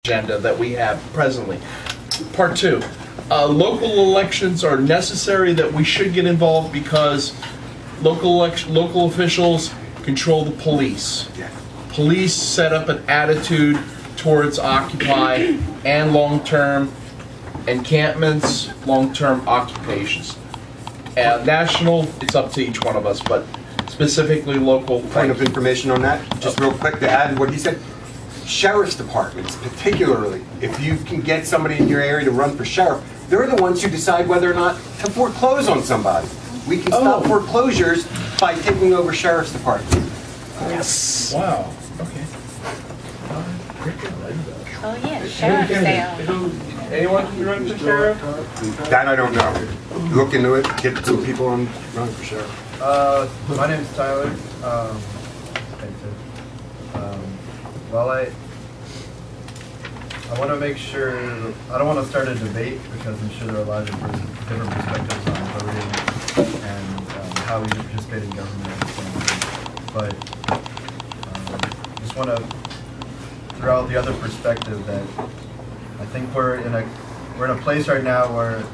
agenda that we have presently. Part 2. Local elections are necessary, that we should get involved because local officials control the police. Police set up an attitude towards Occupy and long-term encampments, long-term occupations. National, it's up to each one of us, but specifically local. Point of information on that, just real quick to add what he said. Sheriff's departments, particularly, if you can get somebody in your area to run for sheriff, they're the ones who decide whether or not to foreclose on somebody. We can stop foreclosures by taking over sheriff's departments. Yes. Wow. Okay. Oh yeah, sheriff's sale. Anyone can run for sheriff? That I don't know. Look into it, get some people on running for sheriff. My name's Tyler. Well, I want to make sure, I don't want to start a debate because I'm sure there are a lot of different perspectives on voting and how we participate in government and so on. But just want to throw out the other perspective that I think we're in a place right now where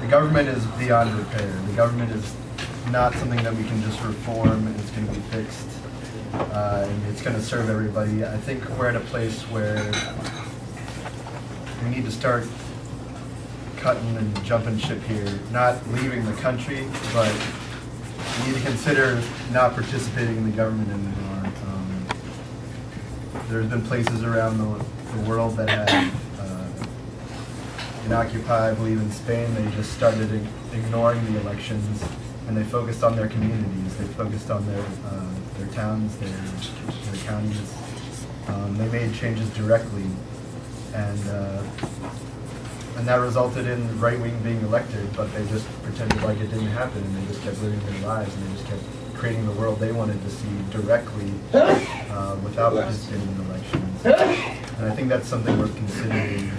the government is beyond repair. The government is not something that we can just reform and it's going to be fixed. And it's going to serve everybody. I think we're at a place where we need to start cutting and jumping ship here, not leaving the country, but we need to consider not participating in the government anymore. There's been places around the world that have, in Occupy, I believe in Spain, they just started ignoring the elections and they focused on their communities. They focused on their towns, their counties. They made changes directly, and that resulted in the right wing being elected. But they just pretended like it didn't happen, and they just kept living their lives, and they just kept creating the world they wanted to see directly, without participating in elections. And I think that's something worth considering.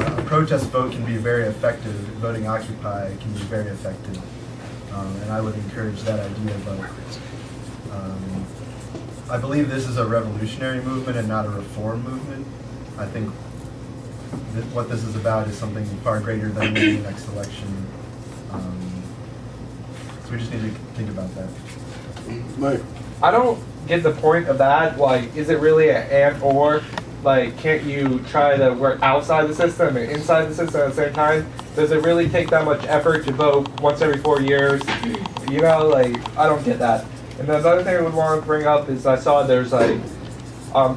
A protest vote can be very effective. Voting Occupy can be very effective. And I would encourage that idea, but I believe this is a revolutionary movement and not a reform movement. I think that what this is about is something far greater than winning the next election. So we just need to think about that. Mike. I don't get the point of that. Like, is it really an and or? Like, can't you try to work outside the system and inside the system at the same time? Does it really take that much effort to vote once every 4 years? You know, like, I don't get that. And the other thing I would want to bring up is I saw there's, like,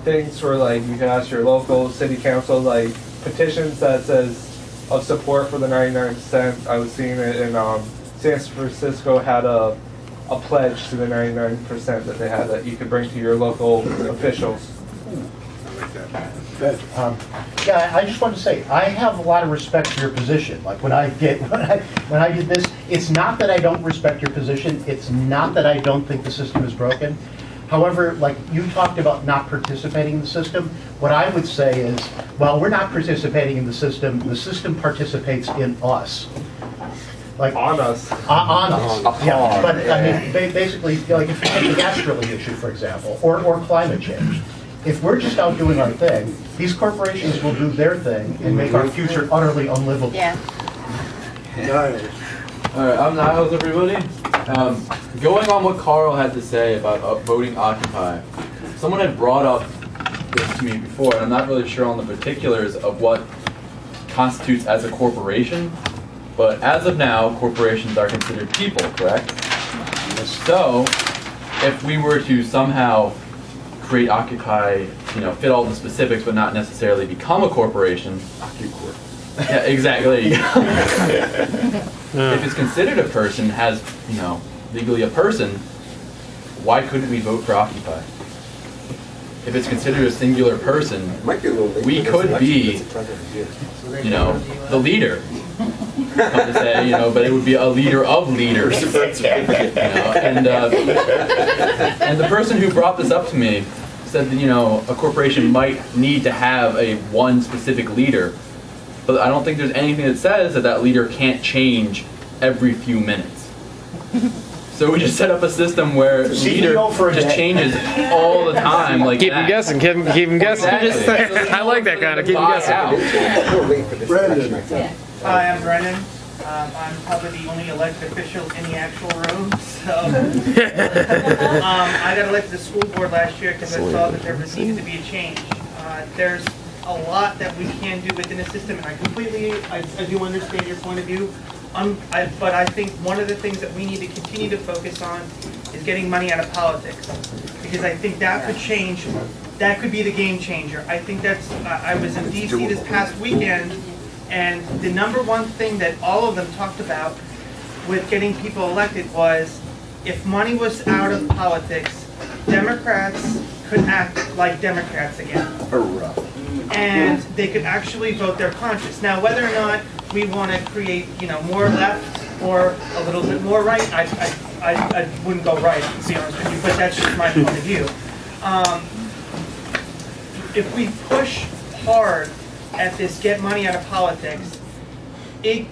things where, like, you can ask your local city council, like, petitions that says of support for the 99%. I was seeing it in San Francisco had a pledge to the 99% that they had that you could bring to your local officials. Yeah, I just want to say I have a lot of respect for your position. Like when I did this, it's not that I don't respect your position. It's not that I don't think the system is broken. However, like you talked about not participating in the system, what I would say is, well, we're not participating in the system participates in us. Like on us. On us. Yeah, but I mean, basically, like if you take the gas drilling issue, for example, or climate change. If we're just out doing our thing, these corporations will do their thing and make our future utterly unlivable. Yeah. All right, I'm Niles, everybody. Going on what Carl had to say about voting Occupy, someone had brought up this to me before, and I'm not really sure on the particulars of what constitutes as a corporation, but as of now, corporations are considered people, correct? So, if we were to somehow create Occupy, fit all the specifics, but not necessarily become a corporation. Occucorp. Yeah, exactly. If it's considered a person, has, legally a person, why couldn't we vote for Occupy? If it's considered a singular person, we could be, the leader. Come to say, but it would be a leader of leaders. And the person who brought this up to me said that, a corporation might need to have one specific leader, but I don't think there's anything that says that leader can't change every few minutes. So we just set up a system where the meter CEO for a just day. changes all the time, like Keep them guessing. Keep them guessing. Exactly. I like that kind of keep them guessing. We'll wait for this election. Hi, I'm Brennan. I'm probably the only elected official in the actual room, so. I got elected to the school board last year because I saw that there needed to be a change. There's a lot that we can do within the system, and I do understand your point of view. But I think one of the things that we need to continue to focus on is getting money out of politics. Because I think that could change, that could be the game changer. I think I was in DC this past weekend, and the number one thing that all of them talked about with getting people elected was if money was out of politics, Democrats could act like Democrats again. And they could actually vote their conscience. Now, whether or not we want to create, more left or a little bit more right, I wouldn't go right, to be honest with you, but that's just my point of view. If we push hard at this get money out of politics, it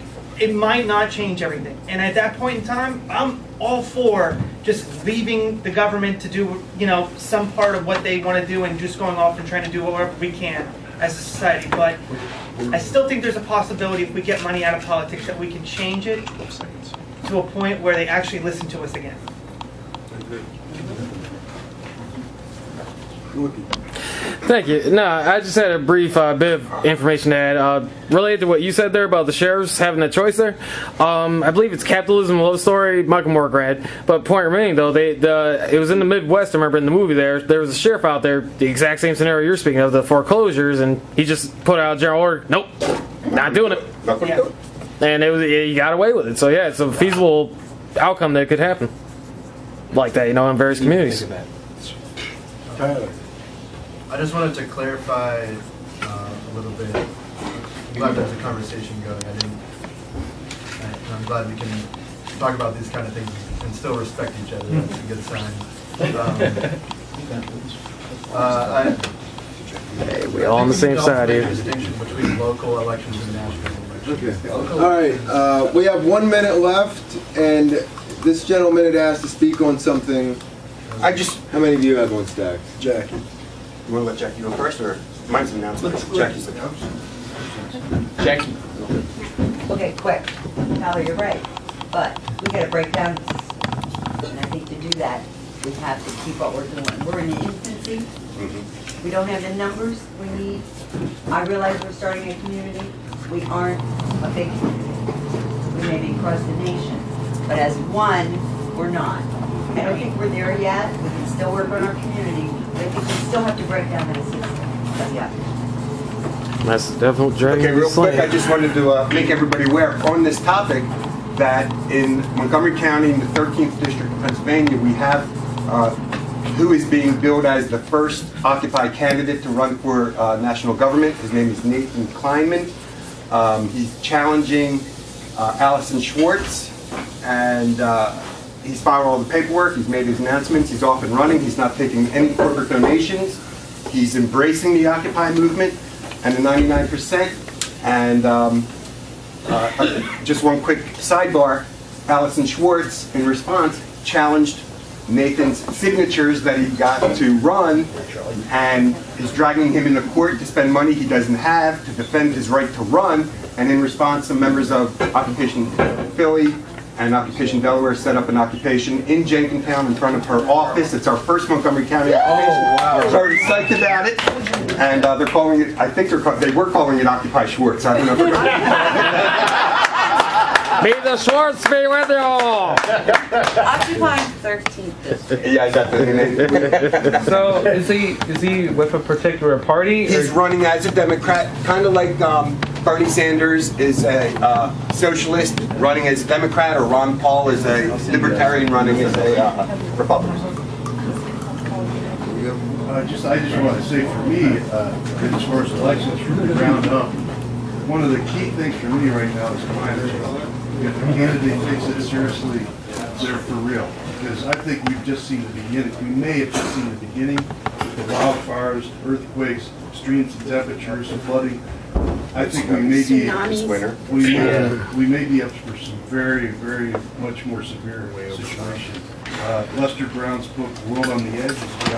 might not change everything. And at that point in time, I'm all for just leaving the government to do, some part of what they want to do and just going off and trying to do whatever we can as a society. But I still think there's a possibility if we get money out of politics that we can change it to a point where they actually listen to us again. Thank you. No, I just had a brief bit of information to add related to what you said there about the sheriffs having a choice there. I believe it's Capitalism Love Story, Michael Moore grad. But point remaining, though, it was in the Midwest. I remember in the movie there was a sheriff out there, the exact same scenario you're speaking of, the foreclosures, and he just put out a general order. Nope, not doing it. Yeah. And he got away with it. So yeah, it's a feasible outcome that could happen like that, in various communities. I just wanted to clarify a little bit. I'm glad there's a conversation going. I'm glad we can talk about these kind of things and still respect each other. That's a good sign. Hey, we all on the same side here. Distinction between local elections and national elections. Okay. All right. We have 1 minute left, and this gentleman had asked to speak on something. How many of you have on stacks? Jackie. You want to let Jackie go first, or mine's an announcement? Jackie's the Jackie. Okay, quick. Tyler, you're right. But we got to break down the system. And I think to do that, we have to keep what we're doing. We're in the infancy. We don't have the numbers we need. I realize we're starting a community. We aren't a big community. We may be across the nation. But as one, we're not. I don't think we're there yet. We can still work on our community. But I think we still have to break down that system. That's the option. That's definitely dragging. Okay, real quick, I just wanted to make everybody aware on this topic that in Montgomery County, in the 13th District of Pennsylvania, we have who is being billed as the first Occupy candidate to run for national government. His name is Nathan Kleinman. He's challenging Allison Schwartz, and he's filed all the paperwork. He's made his announcements. He's off and running. He's not taking any corporate donations. He's embracing the Occupy movement and the 99%. And just one quick sidebar, Allison Schwartz, in response, challenged Nathan's signatures that he got to run and is dragging him into court to spend money he doesn't have to defend his right to run. And in response, some members of Occupation Philly and Occupation Delaware set up an occupation in Jenkintown in front of her office. It's our first Montgomery County occupation. Oh, wow. We're very psyched about it. And they're calling it, I think they were calling it Occupy Schwartz. I don't know if they're May the Schwartz be with you all. Occupying 13th district. Yeah, I got that. So is he with a particular party? He's running as a Democrat, kind of like Bernie Sanders is a socialist running as a Democrat, or Ron Paul is a libertarian running as a Republican. I just want to say, for me, as far as elections from the ground up, one of the key things for me right now is climate change. If the candidate takes it seriously, they're for real. Because I think we've just seen the beginning. We may have just seen the beginning. The wildfires, earthquakes, extremes in temperatures, and flooding. I think we may be, Tsunamis. we may be up for some very, very much more severe situation. Lester Brown's book, World on the Edge, is